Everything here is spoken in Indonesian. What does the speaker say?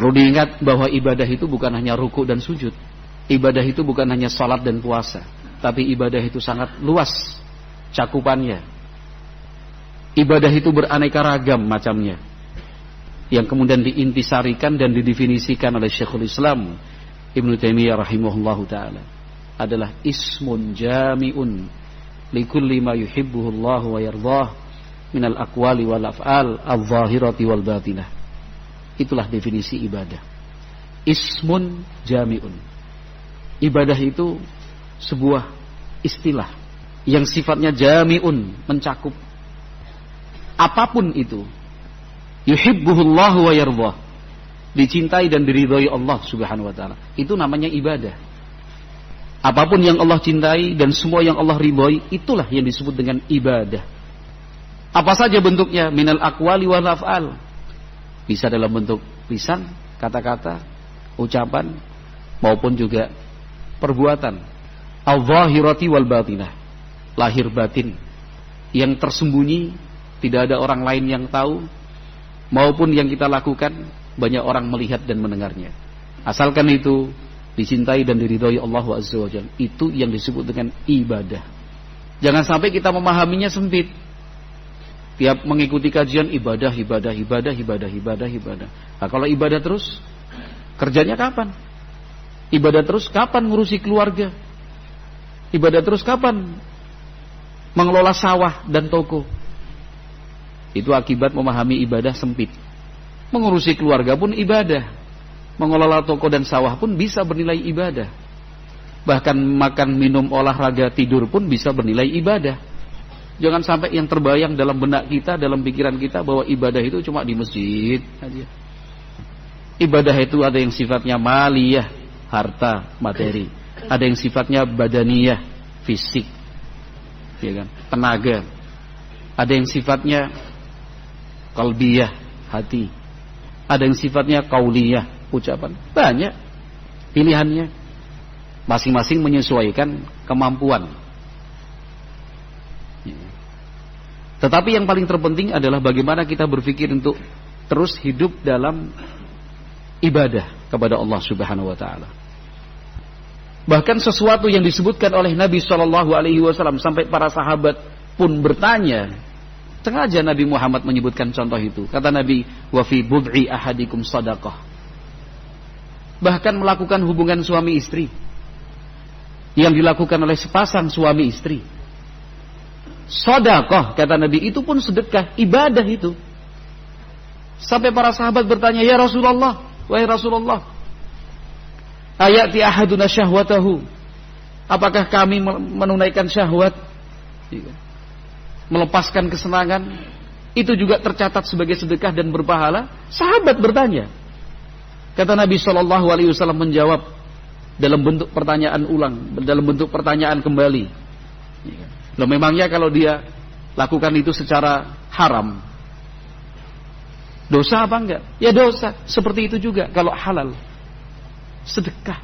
Perlu diingat bahwa ibadah itu bukan hanya ruku dan sujud. Ibadah itu bukan hanya salat dan puasa, tapi ibadah itu sangat luas cakupannya. Ibadah itu beraneka ragam macamnya, yang kemudian diintisarikan dan didefinisikan oleh Syekhul Islam Ibnu Taimiyah rahimahullahu taala adalah ismun jami'un likulli ma yuhibbuhu Allah wa yardah minal aqwali wal af'al adh-dhahirati wal batinah. Itulah definisi ibadah. Ismun jami'un. Ibadah itu sebuah istilah yang sifatnya jami'un, mencakup apapun itu. Yuhibbuhullahu wa yardah, dicintai dan diridhai Allah Subhanahu wa taala. Itu namanya ibadah. Apapun yang Allah cintai dan semua yang Allah ridhai, itulah yang disebut dengan ibadah. Apa saja bentuknya, minal aqwali wal af'al. Bisa dalam bentuk lisan, kata-kata, ucapan, maupun juga perbuatan. Al-zahirati wal batinah, lahir batin, yang tersembunyi, tidak ada orang lain yang tahu, maupun yang kita lakukan banyak orang melihat dan mendengarnya. Asalkan itu dicintai dan diridhai Allah Azza wa Jalla, itu yang disebut dengan ibadah. Jangan sampai kita memahaminya sempit. Tiap mengikuti kajian ibadah. Nah, kalau ibadah terus, kerjanya kapan? Ibadah terus kapan ngurusi keluarga? Ibadah terus kapan mengelola sawah dan toko? Itu akibat memahami ibadah sempit. Mengurusi keluarga pun ibadah, mengelola toko dan sawah pun bisa bernilai ibadah. Bahkan makan, minum, olahraga, tidur pun bisa bernilai ibadah. Jangan sampai yang terbayang dalam benak kita, dalam pikiran kita, bahwa ibadah itu cuma di masjid aja. Ibadah itu ada yang sifatnya maliyah, harta, materi. Ada yang sifatnya badaniyah, fisik, ya kan, tenaga. Ada yang sifatnya qalbiyah, hati. Ada yang sifatnya qauliyah, ucapan. Banyak pilihannya. Masing-masing menyesuaikan kemampuan. Tetapi yang paling terpenting adalah bagaimana kita berpikir untuk terus hidup dalam ibadah kepada Allah Subhanahu wa taala. Bahkan sesuatu yang disebutkan oleh Nabi SAW sampai para sahabat pun bertanya. Sengaja Nabi Muhammad menyebutkan contoh itu. Kata Nabi, wa fi bud'i ahadikum sadaqah. Bahkan melakukan hubungan suami istri yang dilakukan oleh sepasang suami istri, sedekah, kata Nabi, itu pun sedekah, ibadah itu. Sampai para sahabat bertanya, ya Rasulullah, wahai Rasulullah, ayati ahaduna syahwatahu, apakah kami menunaikan syahwat, melepaskan kesenangan, itu juga tercatat sebagai sedekah dan berpahala? Sahabat bertanya. Kata Nabi SAW menjawab dalam bentuk pertanyaan ulang, dalam bentuk pertanyaan kembali. Loh, memangnya kalau dia lakukan itu secara haram, dosa apa enggak? Ya dosa. Seperti itu juga kalau halal, sedekah.